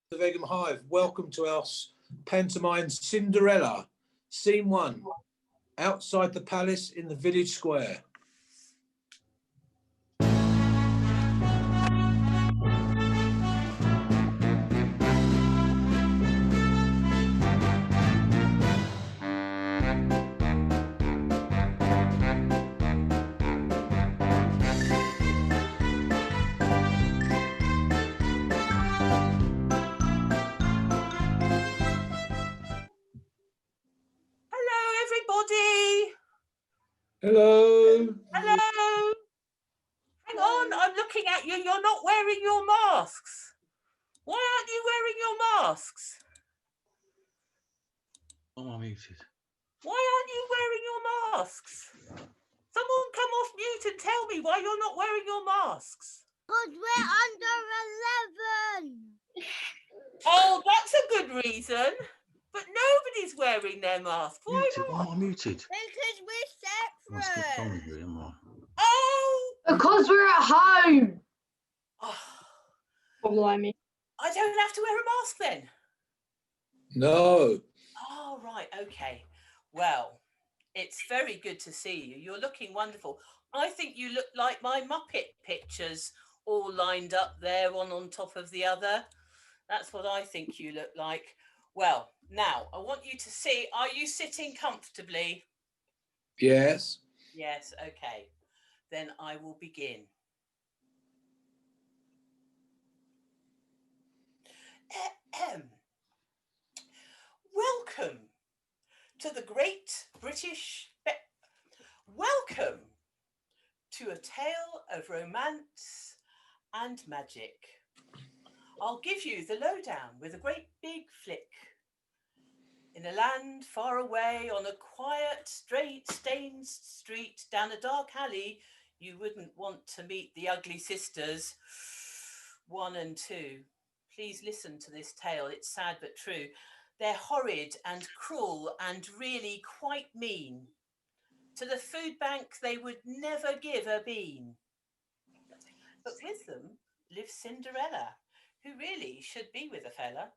The Vegan Hive. Welcome to our pantomime Cinderella, scene 1, outside the palace in the village square. Hello. Hello. Hang on, I'm looking at you. You're not wearing your masks. Why aren't you wearing your masks? Oh, I'm muted. Why aren't you wearing your masks? Someone come off mute and tell me why you're not wearing your masks. Because we're under 11. Oh, that's a good reason. But nobody's wearing their mask. Why not? Oh, I'm muted. Because we're Must be separate. hungry, am I? Oh! Because we're at home. Oh, I don't have to wear a mask then. No. Oh, right. Okay. Well, it's very good to see you. You're looking wonderful. I think you look like my Muppet pictures all lined up there, one on top of the other. That's what I think you look like. Well, now I want you to see, are you sitting comfortably? Yes. Yes. Okay. Then I will begin. Welcome to the Great British... Welcome to a tale of romance and magic. I'll give you the lowdown with a great big flick. In a land far away, on a quiet, straight, stained street, down a dark alley, you wouldn't want to meet the ugly sisters, 1 and 2. Please listen to this tale. It's sad but true. They're horrid and cruel and really quite mean. To the food bank, they would never give a bean. But with them lives Cinderella, who really should be with a fella.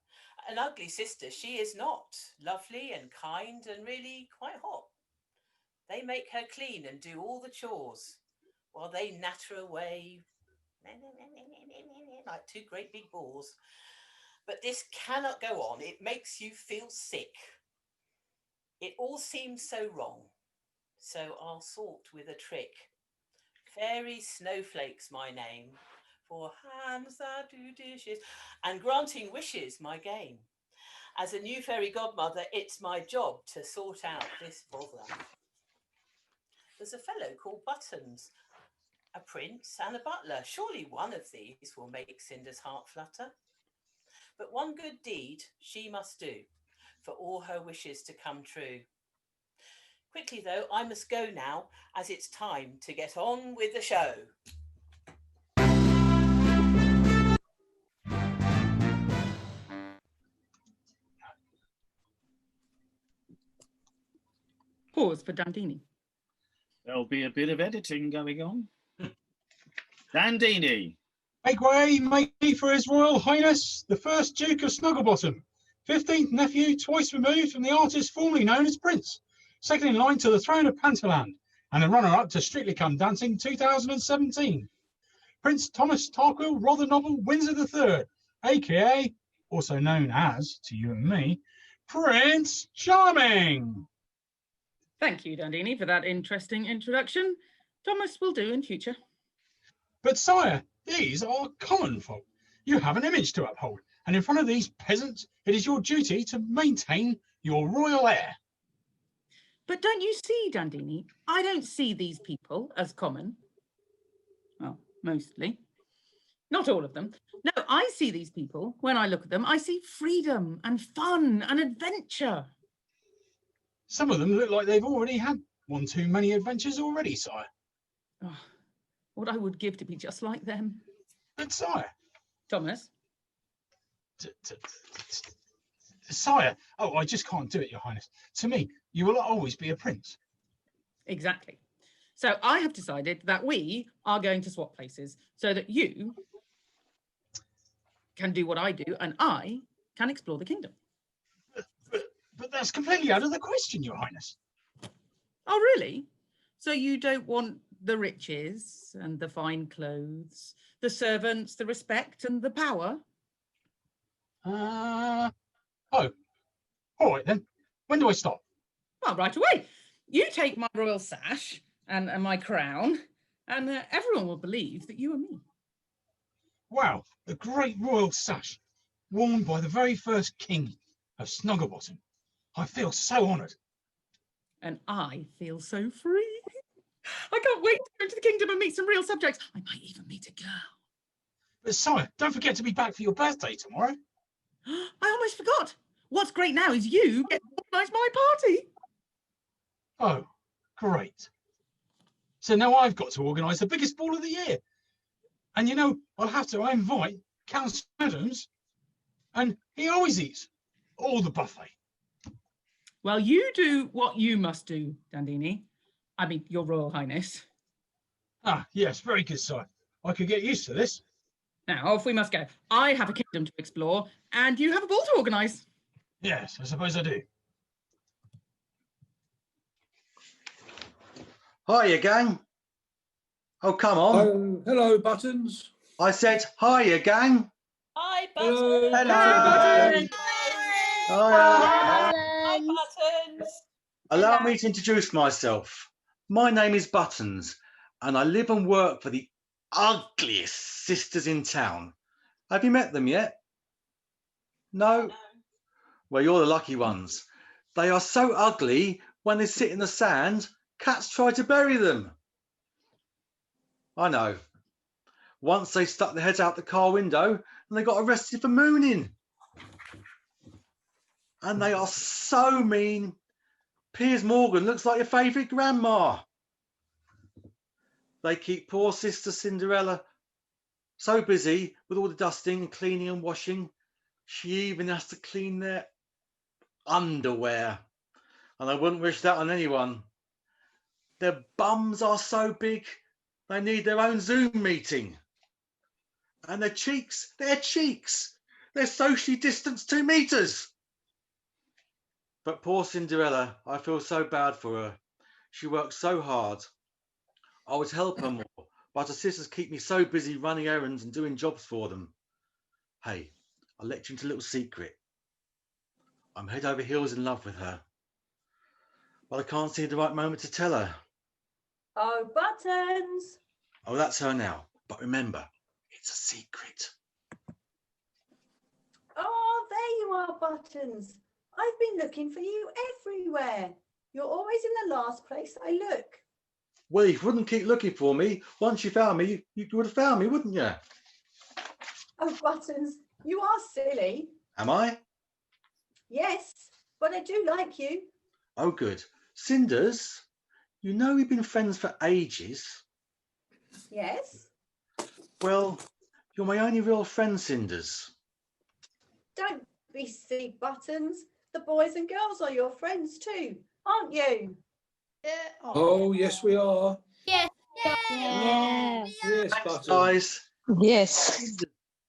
An ugly sister she is not, lovely and kind and really quite hot. They make her clean and do all the chores, while they natter away like 2 great big balls. But this cannot go on. It makes you feel sick. It all seems so wrong. So I'll sort with a trick. Fairy Snowflake's my name, for hands that do dishes, and granting wishes my game. As a new fairy godmother, it's my job to sort out this bother. There's a fellow called Buttons, a prince and a butler. Surely one of these will make Cinder's heart flutter. But one good deed she must do, for all her wishes to come true. Quickly, though, I must go now, as it's time to get on with the show. Pause for Dandini. There'll be a bit of editing going on. Dandini. Make way for His Royal Highness, the first Duke of Snugglebottom, 15th nephew, twice removed from the artist formerly known as Prince, second in line to the throne of Pantoland, and the runner-up to Strictly Come Dancing 2017. Prince Thomas Tarquil Rothernovel Windsor III, aka, also known as, to you and me, Prince Charming. Thank you, Dandini, for that interesting introduction. Thomas will do in future. But sire, these are common folk. You have an image to uphold, and in front of these peasants, it is your duty to maintain your royal air. But don't you see, Dandini, I don't see these people as common. Well, mostly. Not all of them. No, I see these people, when I look at them, I see freedom and fun and adventure. Some of them look like they've already had one too many adventures already, sire. Oh, what I would give to be just like them. But sire. Thomas? Sire, oh, I just can't do it, your highness. To me, you will always be a prince. Exactly. So I have decided that we are going to swap places so that you can do what I do, and I can explore the kingdom. But that's completely out of the question, Your Highness. Oh, really? So you don't want the riches and the fine clothes, the servants, the respect and the power? Oh, all right then. When do I stop? Well, right away. You take my royal sash and my crown, and everyone will believe that you are me. Wow, the great royal sash, worn by the very first king of Snugglebottom. I feel so honoured. And I feel so free. I can't wait to go into the kingdom and meet some real subjects. I might even meet a girl. But sire, don't forget to be back for your birthday tomorrow. I almost forgot. What's great now is you get to organise my party. Oh, great. So now I've got to organise the biggest ball of the year. And you know, I'll have to invite Count Adams, and he always eats all the buffet. Well, you do what you must do, Dandini. I mean, Your Royal Highness. Ah, yes, very good, sire. I could get used to this. Now, off we must go. I have a kingdom to explore, and you have a ball to organise. Yes, I suppose I do. Hiya, gang. Oh, come on. Hello, Buttons. I said hiya, gang. Hi, Hello. Buttons. Hello. Hiya. Hi, Buttons. Allow me to introduce myself. My name is Buttons, and I live and work for the ugliest sisters in town. Have you met them yet? No? Well, you're the lucky ones. They are so ugly, when they sit in the sand, cats try to bury them. I know. Once they stuck their heads out the car window and they got arrested for mooning. And they are so mean. Piers Morgan looks like your favourite grandma. They keep poor sister Cinderella so busy with all the dusting and cleaning and washing, she even has to clean their underwear. And I wouldn't wish that on anyone. Their bums are so big, they need their own Zoom meeting. And their cheeks, they're socially distanced 2 meters. But poor Cinderella, I feel so bad for her. She works so hard. I would help her more, but her sisters keep me so busy running errands and doing jobs for them. Hey, I'll let you into a little secret. I'm head over heels in love with her, but I can't see the right moment to tell her. Oh, Buttons. Oh, that's her now. But remember, it's a secret. Oh, there you are, Buttons. I've been looking for you everywhere. You're always in the last place I look. Well, you wouldn't keep looking for me. Once you found me, you would have found me, wouldn't you? Oh, Buttons, you are silly. Am I? Yes, but I do like you. Oh, good. Cinders, you know we've been friends for ages. Yes. Well, you're my only real friend, Cinders. Don't be silly, Buttons. The boys and girls are your friends too, aren't you? Oh, yes, we are. Yes. Yes, Thanks, Buttons. guys. Yes.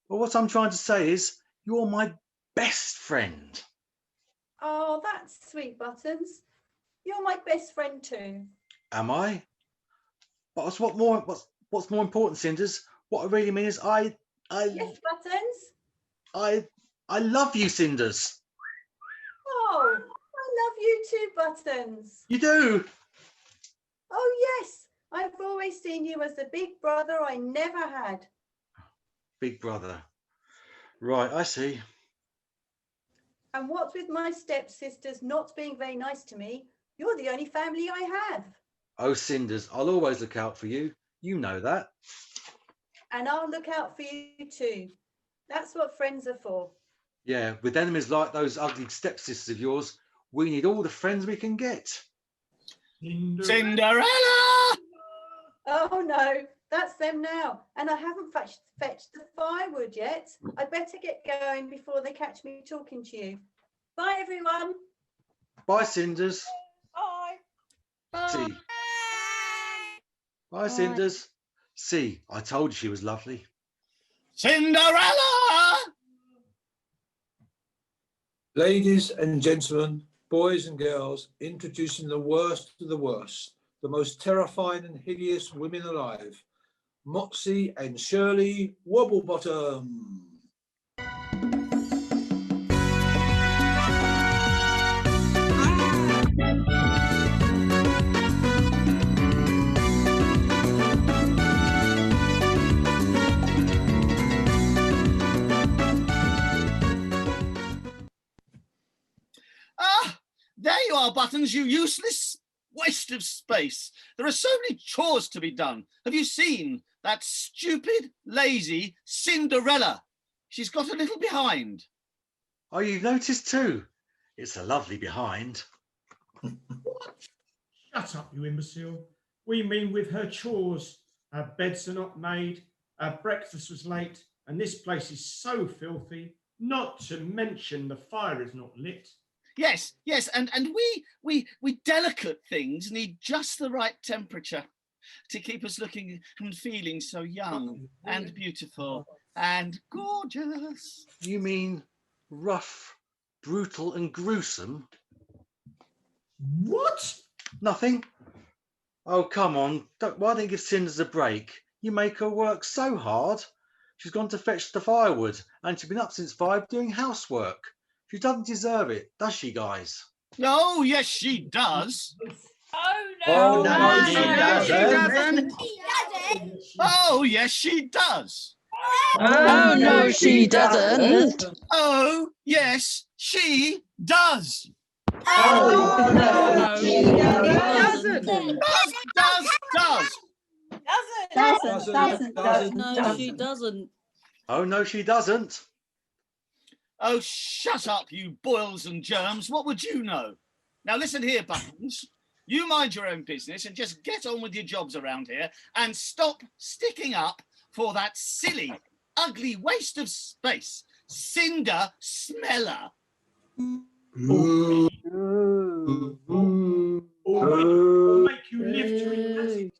Well, what I'm trying to say is, you're my best friend. Oh, that's sweet, Buttons. You're my best friend too. Am I? But what's more important, Cinders? What I really mean is, Yes, Buttons. I love you, Cinders. Oh, I love you too, Buttons. You do. Oh, yes. I've always seen you as the big brother I never had. Big brother. Right, I see. And what with my stepsisters not being very nice to me, you're the only family I have. Oh, Cinders, I'll always look out for you. You know that. And I'll look out for you too. That's what friends are for. Yeah, with enemies like those ugly stepsisters of yours, we need all the friends we can get. Cinderella! Oh no, that's them now. And I haven't fetched the firewood yet. I better get going before they catch me talking to you. Bye, everyone. Bye, Cinders. Bye. See. Bye, Cinders. See, I told you she was lovely. Cinderella! Ladies and gentlemen, boys and girls, introducing the worst of the worst, the most terrifying and hideous women alive, Motsy and Shirley Wobblebottom. Ah, there you are, Buttons, you useless waste of space. There are so many chores to be done. Have you seen that stupid, lazy Cinderella? She's got a little behind. Oh, you've noticed too. It's a lovely behind. Shut up, you imbecile. We mean with her chores. Her beds are not made, her breakfast was late, and this place is so filthy, not to mention the fire is not lit. Yes, yes, and we delicate things need just the right temperature to keep us looking and feeling so young and beautiful and gorgeous. You mean rough, brutal and gruesome? What? Nothing. Oh, come on. Why don't you give Cinders a break? You make her work so hard. She's gone to fetch the firewood and she's been up since 5 doing housework. She doesn't deserve it, does she, guys? Oh, yes, she does. Oh no! no, she doesn't. Oh, yes, she does. Oh, no, she doesn't. Oh, yes, she does. Oh, no, she doesn't. Does. No, she doesn't. Oh, no, she doesn't. Oh, shut up, you boils and germs. What would you know? Now, listen here, Buttons. You mind your own business and just get on with your jobs around here and stop sticking up for that silly, ugly waste of space, Cinder Smeller. Or make you live to it.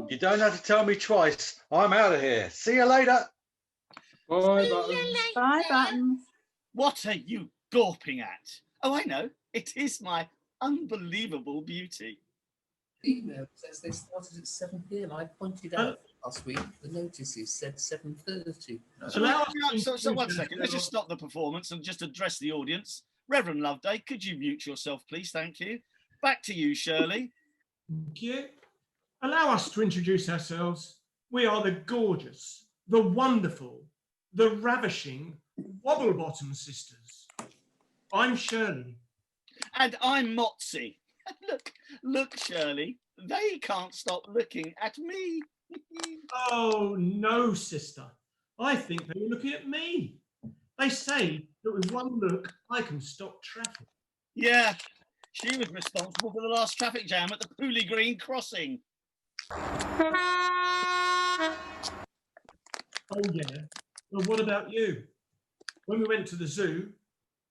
You don't have to tell me twice. I'm out of here. See you later. Bye, Buttons. Bye, Buttons. What are you gawping at? Oh, I know. It is my unbelievable beauty. Email says they started at 7 p.m. I pointed out last week the notices said 7:30. So 1 second. Let's just stop the performance and just address the audience. Reverend Loveday, could you mute yourself, please? Thank you. Back to you, Shirley. Thank you. Allow us to introduce ourselves. We are the gorgeous, the wonderful, the ravishing Wobblebottom sisters. I'm Shirley. And I'm Motsy. Look, Shirley. They can't stop looking at me. Oh, no, sister. I think they were looking at me. They say that with one look, I can stop traffic. Yeah, she was responsible for the last traffic jam at the Pooley Green crossing. Oh, yeah. Well, what about you? When we went to the zoo,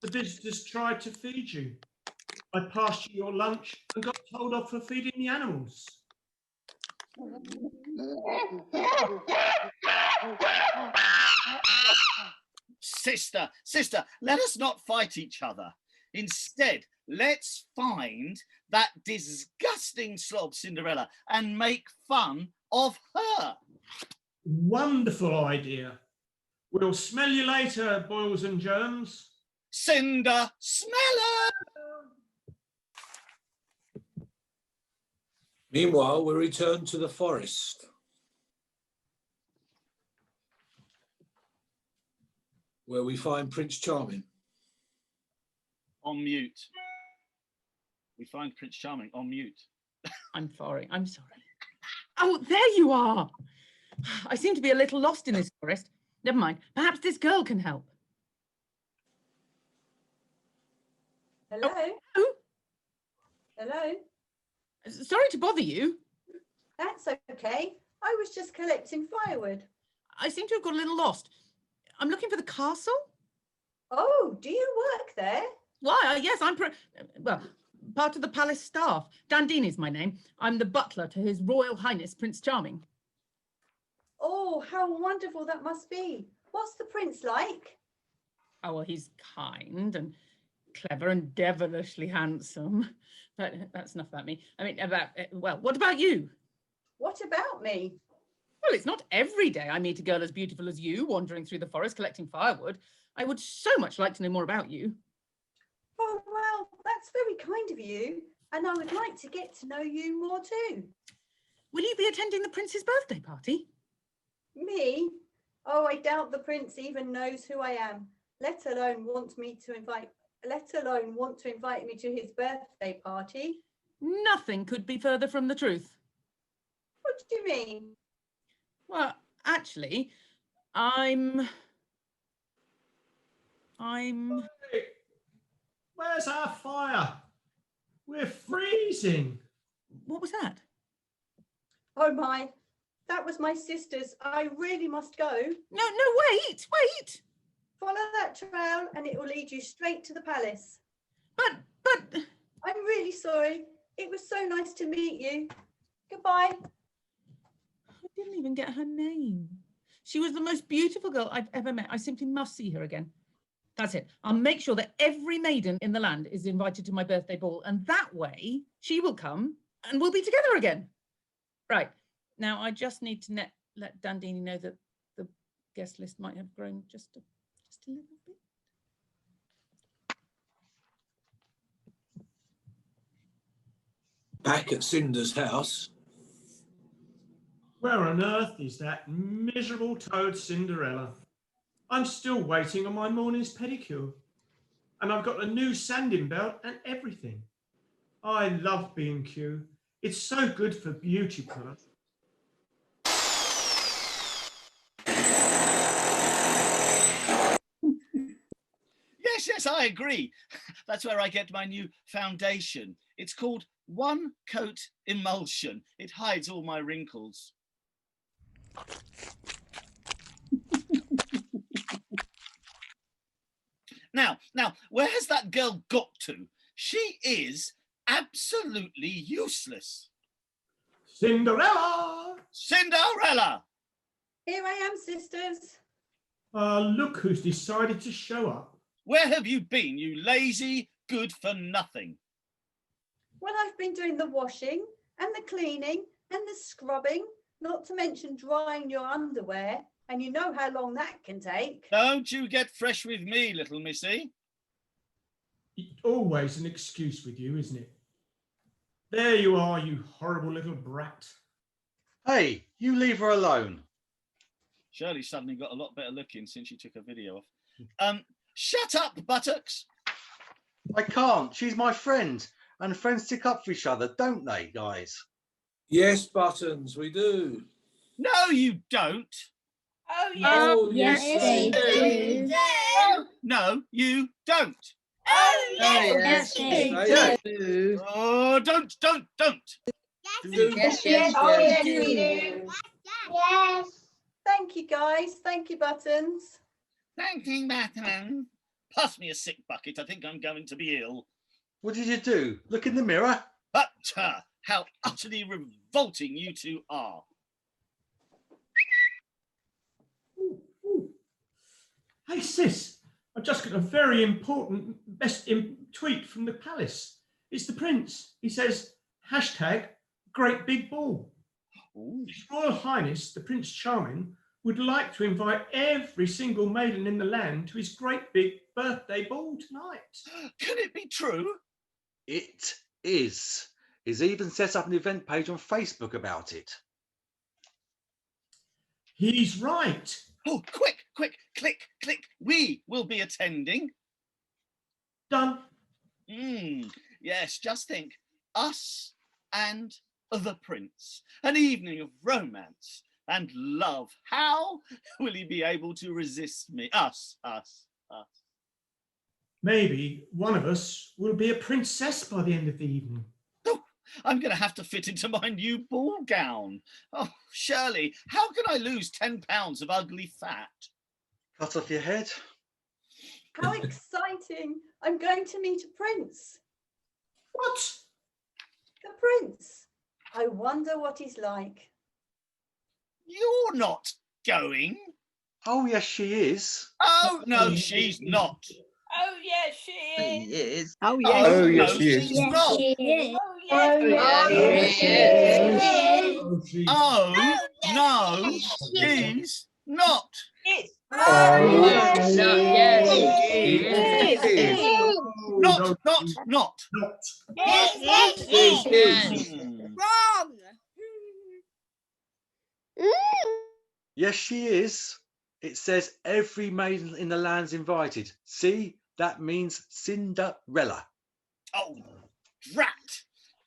the visitors tried to feed you. I passed you your lunch and got told off for feeding the animals. Sister, let us not fight each other. Instead, let's find that disgusting slob Cinderella and make fun of her. Wonderful idea. We'll smell you later, boils and germs. Cinder Smeller! Meanwhile, we return to the forest. Where we find Prince Charming. On mute. We find Prince Charming on mute. I'm sorry. Oh, there you are. I seem to be a little lost in this forest. Never mind. Perhaps this girl can help. Hello? Oh, Hello? sorry to bother you. That's okay. I was just collecting firewood. I seem to have got a little lost. I'm looking for the castle. Oh, do you work there? Why? Yes, I'm part of the palace staff. Dandini's my name. I'm the butler to His Royal Highness Prince Charming. Oh, how wonderful that must be. What's the prince like? Oh, well, he's kind and clever and devilishly handsome. But that's enough about me. I mean, well, what about you? What about me? Well, it's not every day I meet a girl as beautiful as you wandering through the forest collecting firewood. I would so much like to know more about you. Oh, well, that's very kind of you. And I would like to get to know you more too. Will you be attending the prince's birthday party? Me? Oh, I doubt the prince even knows who I am, let alone want to invite me to his birthday party. Nothing could be further from the truth. What do you mean? Well, actually, I'm... Hey, where's our fire? We're freezing. What was that? Oh my, that was my sister's. I really must go. No, wait. Follow that trail and it will lead you straight to the palace. But... I'm really sorry. It was so nice to meet you. Goodbye. I didn't even get her name. She was the most beautiful girl I've ever met. I simply must see her again. That's it. I'll make sure that every maiden in the land is invited to my birthday ball, and that way she will come and we'll be together again. Right. Now, I just need to let Dandini know that the guest list might have grown just a little bit. Back at Cinder's house. Where on earth is that miserable toad Cinderella? I'm still waiting on my morning's pedicure. And I've got a new sanding belt and everything. I love B&Q. It's so good for beauty products. Yes, I agree. That's where I get my new foundation. It's called One Coat Emulsion. It hides all my wrinkles. Now, where has that girl got to? She is absolutely useless. Cinderella! Cinderella! Here I am, sisters. Look who's decided to show up. Where have you been, you lazy, good-for-nothing? Well, I've been doing the washing and the cleaning and the scrubbing, not to mention drying your underwear, and you know how long that can take. Don't you get fresh with me, little missy. Always an excuse with you, isn't it? There you are, you horrible little brat. Hey, you leave her alone. Shirley suddenly got a lot better looking since she took her video off. Shut up, buttocks. I can't. She's my friend. And friends stick up for each other, don't they, guys? Yes, Buttons, we do. No, you don't. Oh, yes. Oh, Yes, they do. No, you don't. Oh, Yes, they do. Oh, don't. Yes, we do. Yes. Thank you, guys. Thank you, Buttons. Thank you, Batman. Pass me a sick bucket. I think I'm going to be ill. What did you do? Look in the mirror? But how utterly revolting you two are. Hey, sis, I've just got a very important tweet from the palace. It's the prince. He says, #Great Big Ball. Ooh. His Royal Highness, the Prince Charming, would like to invite every single maiden in the land to his great big birthday ball tonight. Can it be true? It is. He's even set up an event page on Facebook about it. He's right. Oh, quick, click. We will be attending. Done. Yes, just think. Us and the prince. An evening of romance and love. How will he be able to resist me? Us. Maybe one of us will be a princess by the end of the evening. Oh, I'm going to have to fit into my new ball gown. Oh, Shirley, how can I lose 10 pounds of ugly fat? Cut off your head. How exciting. I'm going to meet a prince. What? The prince. I wonder what he's like. You're not going. Oh, yes, she is. Oh, no, she's not. Oh, yes, she is. Oh, Oh, yes. no, Yes, she's not. she is. Oh, yes, Yes, she is. Oh, she. Oh, no, Yes, she's not. It's yes, No, she yes, is. she is. Oh, Not, no, not, she not. not. Yes, Yes. Hmm. Wrong. Yes, she is. It says every maiden in the land's invited. See, that means Cinderella. Oh, drat.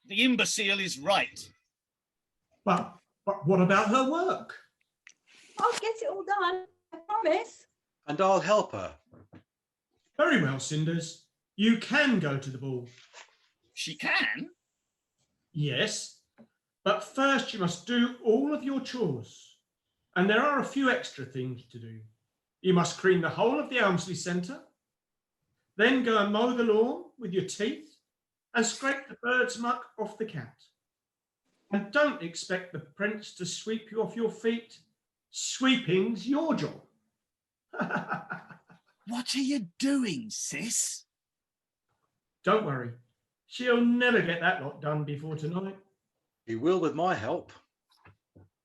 The imbecile is right. But what about her work? I'll get it all done, I promise. And I'll help her. Very well, Cinders. You can go to the ball. She can? Yes, but first you must do all of your chores. And there are a few extra things to do. You must clean the whole of the Elmsley Centre, then go and mow the lawn with your teeth and scrape the bird's muck off the cat. And don't expect the prince to sweep you off your feet. Sweeping's your job. What are you doing, sis? Don't worry, she'll never get that lot done before tonight. You will with my help.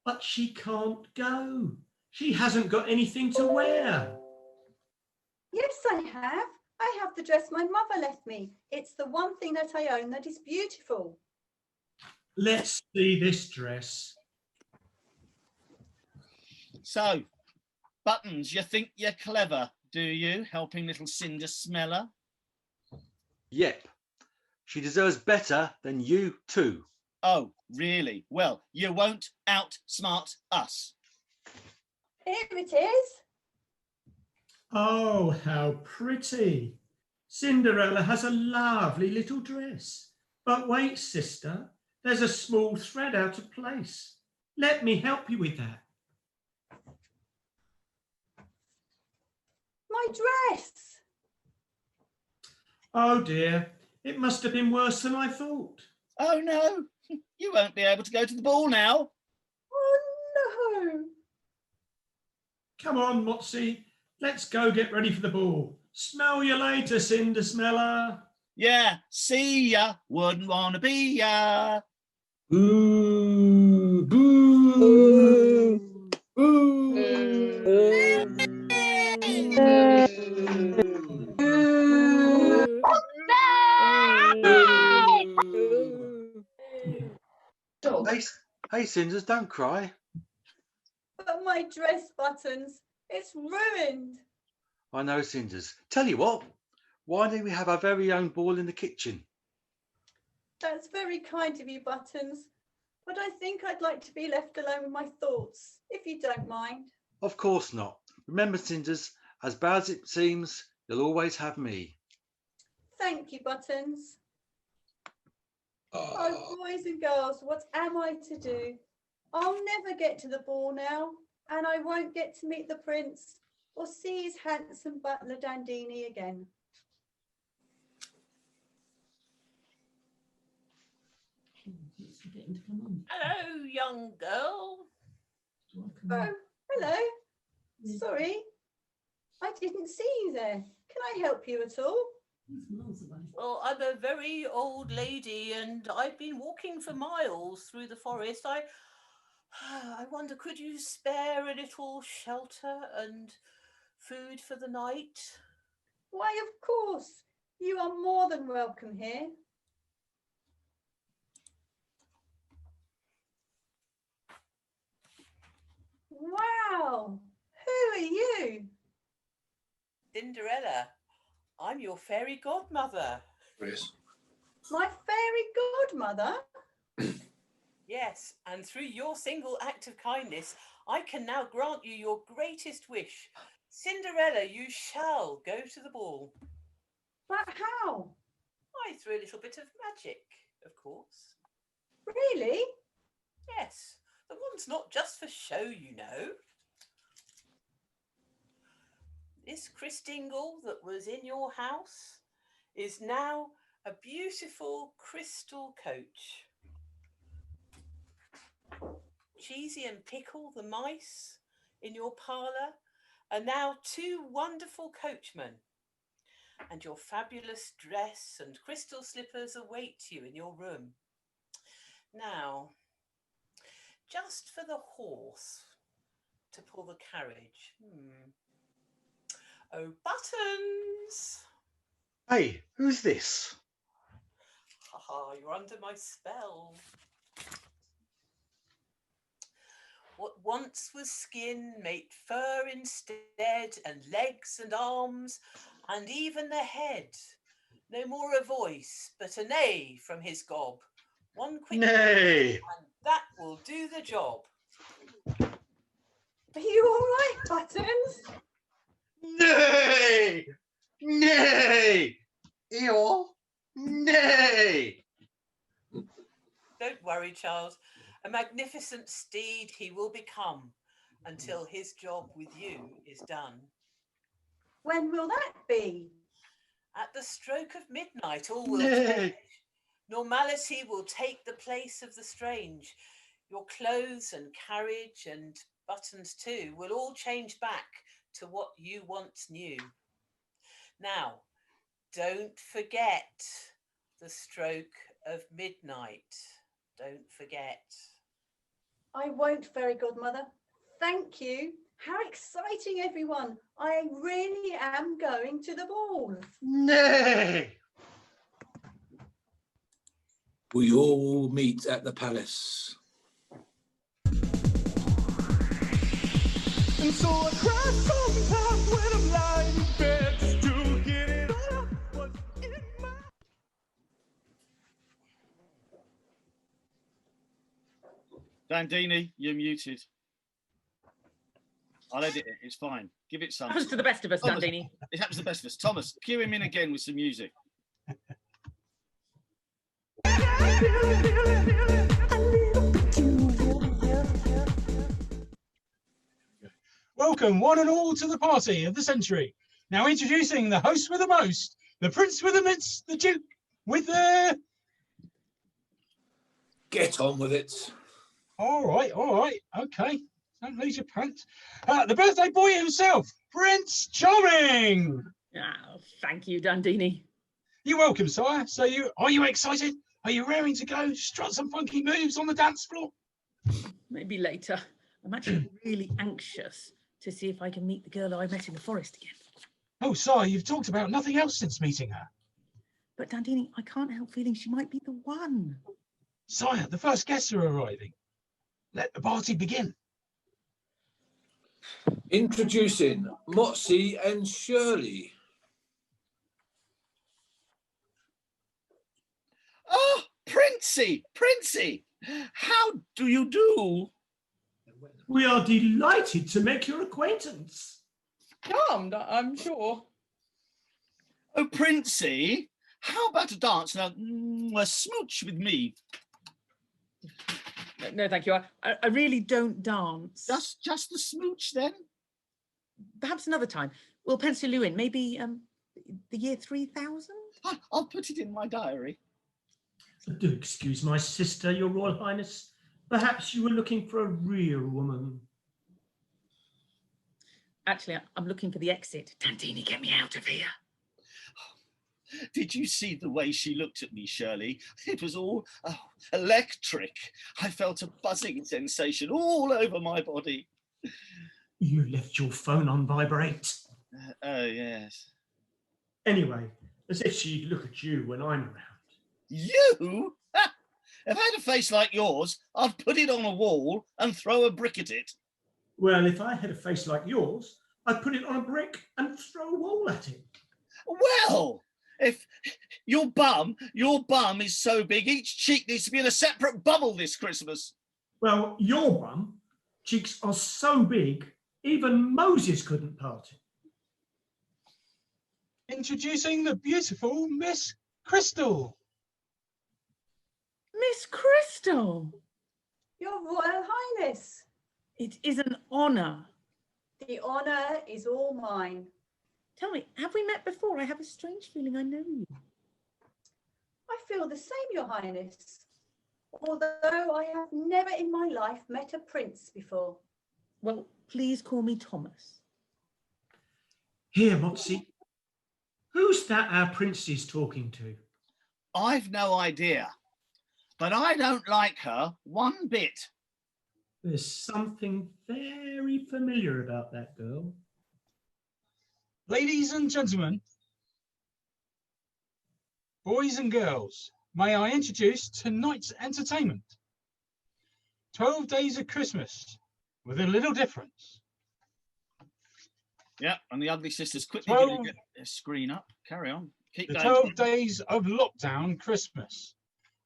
But she can't go. She hasn't got anything to wear. Yes, I have. I have the dress my mother left me. It's the one thing that I own that is beautiful. Let's see this dress. So, Buttons, you think you're clever, do you, helping little Cinder Smeller? Yep. She deserves better than you too. Oh, really? Well, you won't outsmart us. Here it is. Oh, how pretty. Cinderella has a lovely little dress. But wait, sister, there's a small thread out of place. Let me help you with that. My dress. Oh dear, it must have been worse than I thought. Oh, no, you won't be able to go to the ball now. Oh, no. Come on, Motsy, let's go get ready for the ball. Smell you later, Cinder Smeller. Yeah, see ya, wouldn't want to be ya. Boo, boo, boo. Hey, Cinders, don't cry. But my dress, Buttons, it's ruined. I know, Cinders. Tell you what, why don't we have our very own ball in the kitchen? That's very kind of you, Buttons. But I think I'd like to be left alone with my thoughts, if you don't mind. Of course not. Remember, Cinders, as bad as it seems, you'll always have me. Thank you, Buttons. Oh, boys and girls, what am I to do? I'll never get to the ball now, and I won't get to meet the prince or see his handsome butler Dandini again. Hello, young girl. Oh, hello. Sorry, I didn't see you there. Can I help you at all? Well, I'm a very old lady and I've been walking for miles through the forest. I wonder, could you spare a little shelter and food for the night? Why, of course. You are more than welcome here. Wow, who are you? Cinderella, I'm your fairy godmother. Yes. My fairy godmother? Yes, and through your single act of kindness, I can now grant you your greatest wish. Cinderella, you shall go to the ball. But how? Through a little bit of magic, of course. Really? Yes, the one's not just for show, you know. This Christingle that was in your house is now a beautiful crystal coach. Cheesy and Pickle, the mice in your parlour, And now 2 wonderful coachmen. And your fabulous dress and crystal slippers await you in your room. Now, just for the horse to pull the carriage. Oh, buttons! Hey, who's this? Haha, you're under my spell. What once was skin made fur instead, and legs and arms, and even the head. No more a voice, but a neigh from his gob. One quick Nay. and that will do the job. Are you all right, Buttons? Nay! Nay! Eeyore! Nay! Don't worry, child. A magnificent steed he will become until his job with you is done. When will that be? At the stroke of midnight, all will Nay. change. Normality will take the place of the strange. Your clothes and carriage and buttons too will all change back to what you once knew. Now, don't forget the stroke of midnight. Don't forget. I won't, Fairy Godmother. Thank you. How exciting, everyone. I really am going to the ball. Nay! We all meet at the palace. And so I cry sometimes when I'm lying in bed just to get it all out what's in my... Dandini, you're muted. I'll edit it. It's fine. Give it some. Happens to the best of us, Thomas, Dandini. it happens to the best of us. Thomas, cue him in again with some music. Welcome, one and all, to the party of the century. Now introducing the host with the most, the prince with the midst, the duke with the... Get on with it. All right, okay. Don't lose your pants. The birthday boy himself, Prince Charming. Oh, thank you, Dandini. You're welcome, sire. So are you excited? Are you raring to go? Strut some funky moves on the dance floor? Maybe later. I'm actually really anxious to see if I can meet the girl I met in the forest again. Oh, sire, you've talked about nothing else since meeting her. But Dandini, I can't help feeling she might be the one. Sire, the first guests are arriving. Let the party begin. Introducing Motzi and Shirley. Oh, Princey! Princey! How do you do? We are delighted to make your acquaintance. Charmed, I'm sure. Oh, Princey, how about a dance now? A smooch with me. No, thank you. I really don't dance. Just the smooch, then? Perhaps another time. We'll pencil you in. Maybe the year 3000? I'll put it in my diary. Do excuse my sister, Your Royal Highness. Perhaps you were looking for a real woman. Actually, I'm looking for the exit. Dandini, get me out of here. Did you see the way she looked at me, Shirley? It was all electric. I felt a buzzing sensation all over my body. You left your phone on vibrate. Oh, yes. Anyway, as if she'd look at you when I'm around. You? Ha! If I had a face like yours, I'd put it on a wall and throw a brick at it. Well, if I had a face like yours, I'd put it on a brick and throw a wall at it. Well, if your bum is so big, each cheek needs to be in a separate bubble this Christmas. Well, your bum cheeks are so big, even Moses couldn't part it. Introducing the beautiful Miss Crystal. Miss Crystal! Your Royal Highness. It is an honour. The honour is all mine. Tell me, have we met before? I have a strange feeling I know you. I feel the same, Your Highness. Although I have never in my life met a prince before. Well, please call me Thomas. Here, Motsy. Who's that our prince is talking to? I've no idea, but I don't like her one bit. There's something very familiar about that girl. Ladies and gentlemen, boys and girls, may I introduce tonight's entertainment. 12 Days of Christmas with a little difference. Yeah, and the ugly sisters quickly 12 going to get their screen up. Carry on. Keep The going. 12 Days of Lockdown Christmas.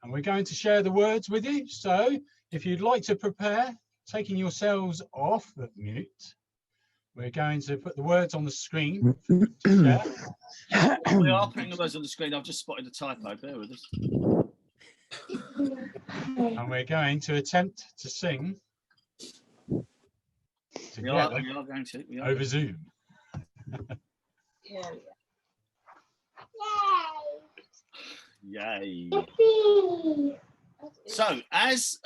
And we're going to share the words with you. So if you'd like to prepare, taking yourselves off of mute, we're going to put the words on the screen to share. We are putting the words on the screen. I've just spotted a typo. Bear with us. And we're going to attempt to sing together We are going to. We are over going to. Zoom. Yay. So, as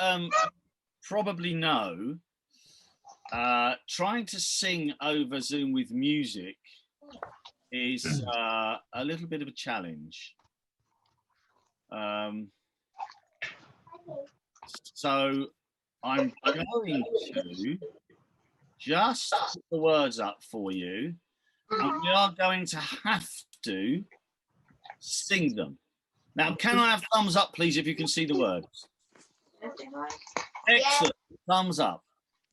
probably know, trying to sing over Zoom with music is a little bit of a challenge. So I'm going to just put the words up for you, and we are going to have to sing them. Now, can I have thumbs up, please, if you can see the words? Excellent. Thumbs up.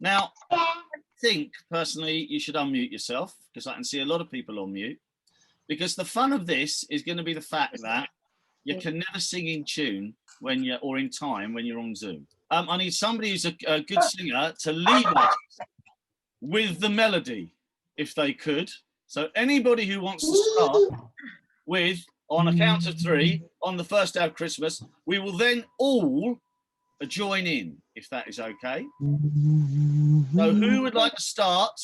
Now, I think, personally, you should unmute yourself, because I can see a lot of people on mute, because the fun of this is going to be the fact that you can never sing in tune when you're, or in time when you're on Zoom. I need somebody who's a good singer to lead us with the melody, if they could. So anybody who wants to start with, on a count of 3, on the first day of Christmas, we will then all join in, if that is okay. So who would like to start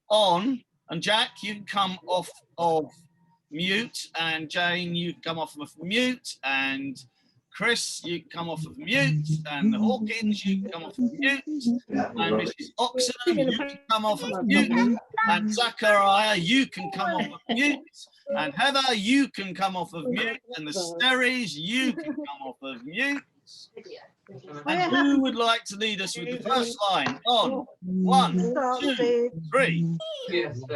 on, and Jack, you can come off of mute, and Jane, you can come off of mute, and Chris, you can come off of mute, and Hawkins, you can come off of mute, and Mrs. Oxenham, you can come off of mute, and Zachariah, you can come off of mute, and Heather, you can come off of mute, and the Sterries, you can come off of mute. And who would like to lead us with the first line on 1, 2, 3?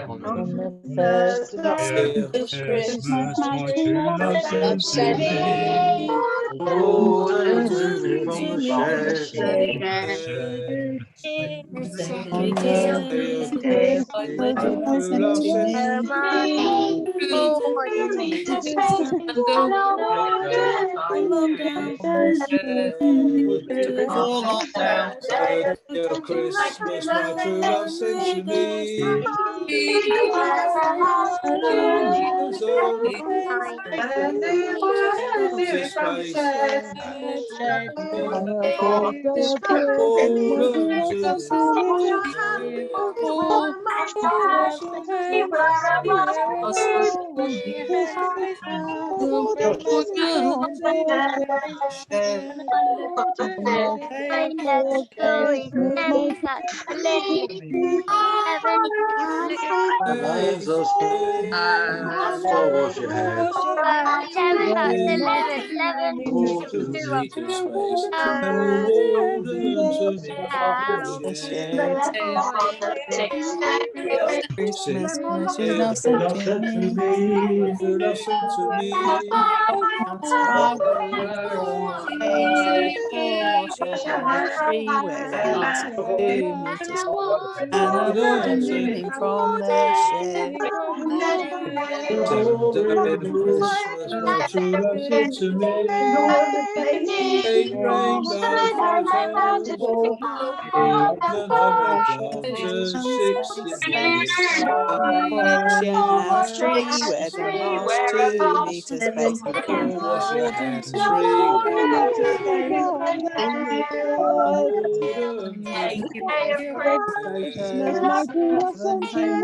On the first day of Christmas, my true love sent me water to from the shed. On the day of Christmas, my true love sent me water to Before lockdown, Dear Christmas, my true love sent to me. Wash your hands. Water to meet his face, and reward unto me. Christmas, my true love sent to me. My true love sent to me. Wash your hands free, wear a mask 2 meters and avoid moving from the shed. Day of Christmas, my true love sent to me. 8 rainbow photos, 700 planters, 16 Wash your hands free, wear the mask 2 meters space. Wash your hands free.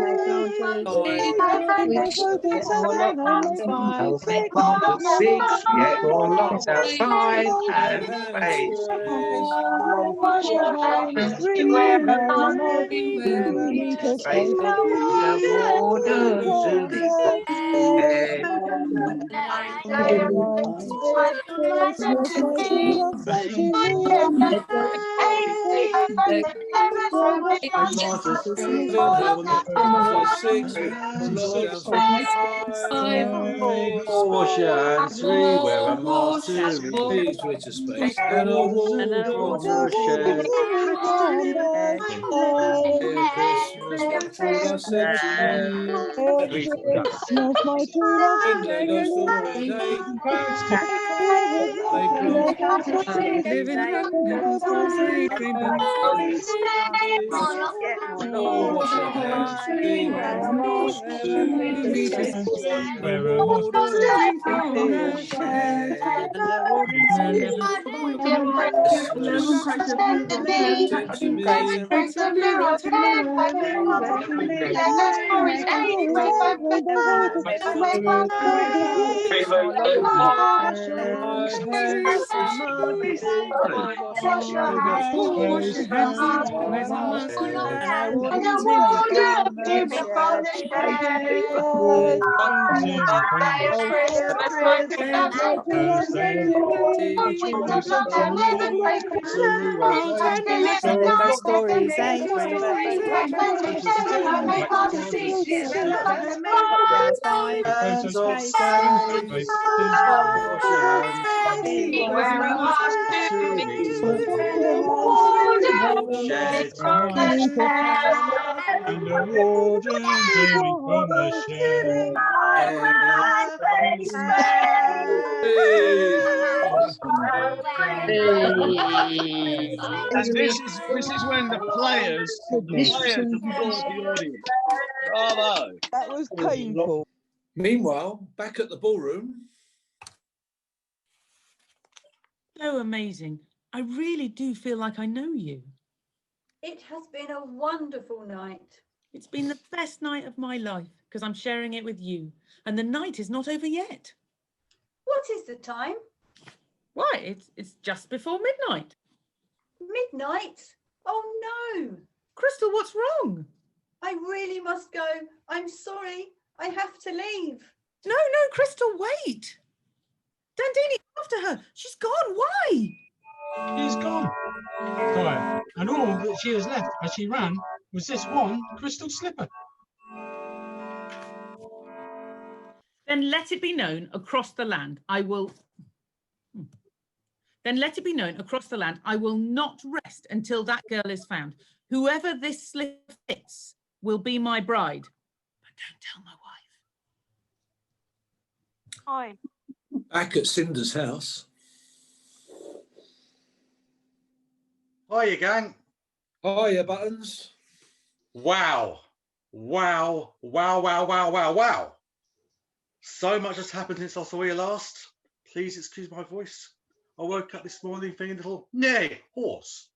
Photos, homemade planters, or lockdown 5. Planted 6, yet all locked outside and face. Wash your hands free, wear a mask 2 meters space. Wash your hands, 3, wear a mask, 2, Please, Twitter space. And a water from the shed. Merry Christmas, what true love sent to you. Christmas, my true love When day goes for a day, they plant Live in happiness, for sweet dreams. all wash your hands, 3 wear a mask, 2 Meet us Where a mask drink from the shed. And never Christmas sent to me. Prince of beer or two. My hands is Wash your hands, where's my mask? And I will continue from Bedtime stories ain't free. Last time and space. Wash your hands, shed. and the wardens ailing from the shed. And this is when the players applaud the audience. Bravo. That was painful. Meanwhile, back at the ballroom. So amazing. I really do feel like I know you. It has been a wonderful night. It's been the best night of my life because I'm sharing it with you. And the night is not over yet. What is the time? Why? It's just before midnight. Midnight? Oh no! Crystal, what's wrong? I really must go. I'm sorry. I have to leave. No, Crystal, wait. Dandini, after her. She's gone. Why? She's gone. Quiet. And all that she has left as she ran was this one crystal slipper. Then let it be known across the land, I will... Then let it be known across the land, I will not rest until that girl is found. Whoever this slipper fits will be my bride. But don't tell my wife. Hi. Back at Cinder's house. Hiya, gang. Hiya, Buttons. Wow. So much has happened since I saw you last. Please excuse my voice. I woke up this morning feeling a little hoarse.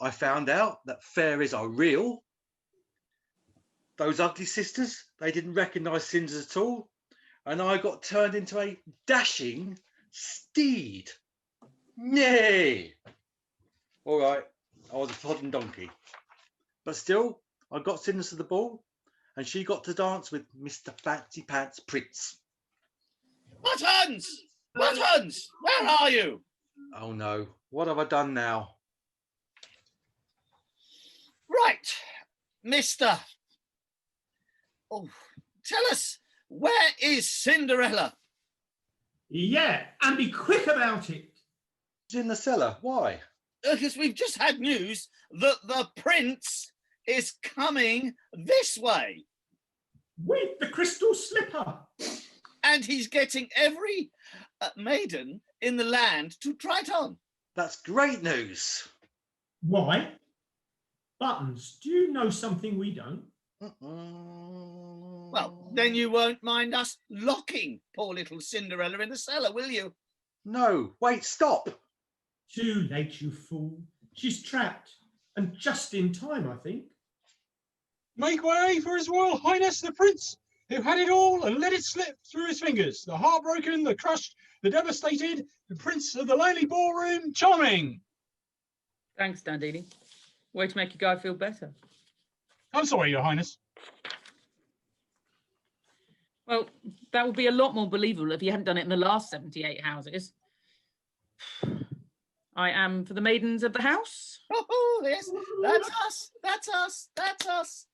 I found out that fairies are real. Those ugly sisters, they didn't recognise Cinders at all. And I got turned into a dashing steed. Yay! All right, I was a plodding donkey. But still, I got Cinders to the ball and she got to dance with Mr. Fancy Pants Prince. Buttons! Buttons! Where are you? Oh no, what have I done now? Right, Mr. Oh, tell us, where is Cinderella? Yeah, and be quick about it. She's in the cellar. Why? Because we've just had news that the prince is coming this way. With the crystal slipper. And he's getting every maiden in the land to try it on. That's great news. Why? Buttons, do you know something we don't? Well, then you won't mind us locking poor little Cinderella in the cellar, will you? No, wait, stop. Too late, you fool. She's trapped, and just in time, I think. Make way for His Royal Highness the Prince, who had it all and let it slip through his fingers. The heartbroken, the crushed, the devastated, the Prince of the lonely ballroom, charming. Thanks, Dandini. Way to make your guy feel better. I'm sorry, Your Highness. Well, that would be a lot more believable if you hadn't done it in the last 78 houses. I am for the maidens of the house. Oh, yes, that's us. That's us. That's us.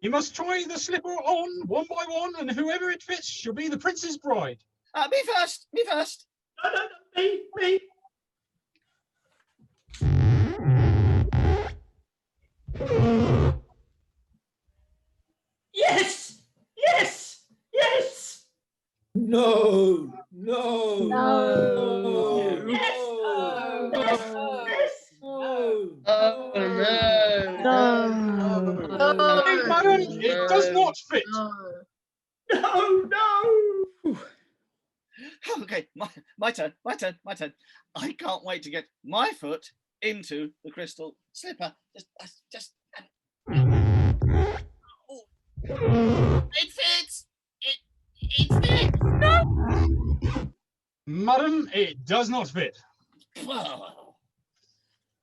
You must try the slipper on one by one, and whoever it fits shall be the prince's bride. Me first. Me first. No, me. Yes! Yes! Yes! No, no, No. no, Oh no. Hey, madam, it does not fit. No! Okay, my turn. I can't wait to get my foot into the crystal slipper. Just. Oh. It fits. It fits. Madam, it does not fit. Oh.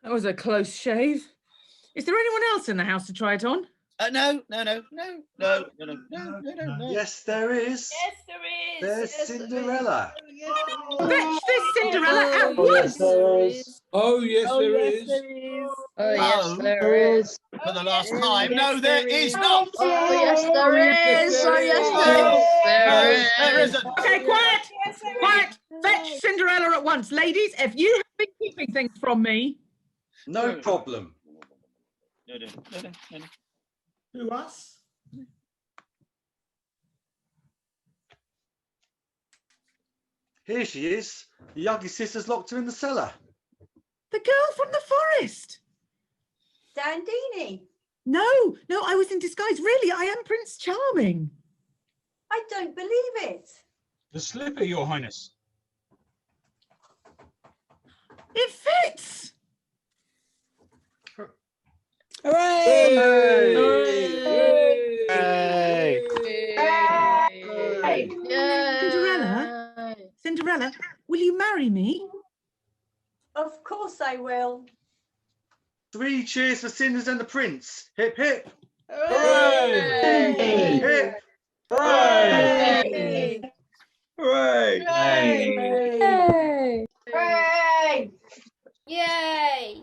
That was a close shave. Is there anyone else in the house to try it on? No. Yes, there is. Yes, there is. There's Cinderella. Fetch this Cinderella at Oh, yes, once. there is. Oh, yes, Oh, there yes, is. there is. Oh yes, Oh, there is. For the last yes, time. yes, No, there there is is. not. Oh yes, there is. Oh yes, there is. There isn't. Okay, quiet. Fetch Cinderella at once. Ladies, if you have been keeping things from me. No problem. No. Who, us? Here she is. The ugly sister's locked her in the cellar. The girl from the forest. Dandini, No, I was in disguise. Really, I am Prince Charming. I don't believe it. The slipper, Your Highness. It fits. Hooray! Cinderella, will you marry me? Of course I will. 3 cheers for Cinders and the Prince. Hip, hip. Hooray! Hip, hip. Hooray! Hooray! Hooray! Hooray! Yay!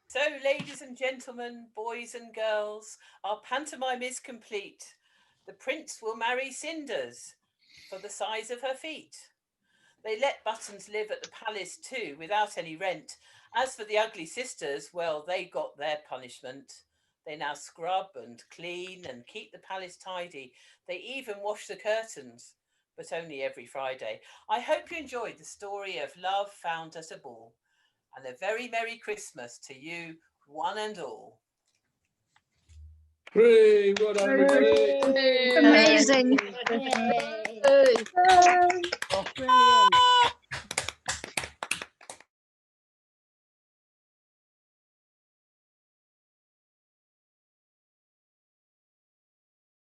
So, ladies and gentlemen, boys and girls, our pantomime is complete. The prince will marry Cinders for the size of her feet. They let Buttons live at the palace too, without any rent. As for the ugly sisters, well, they got their punishment. They now scrub and clean and keep the palace tidy. They even wash the curtains, but only every Friday. I hope you enjoyed the story of Love Found at a Ball. And a very Merry Christmas to you, one and all. Hooray! Well done, everybody. Amazing. Yay. Brilliant.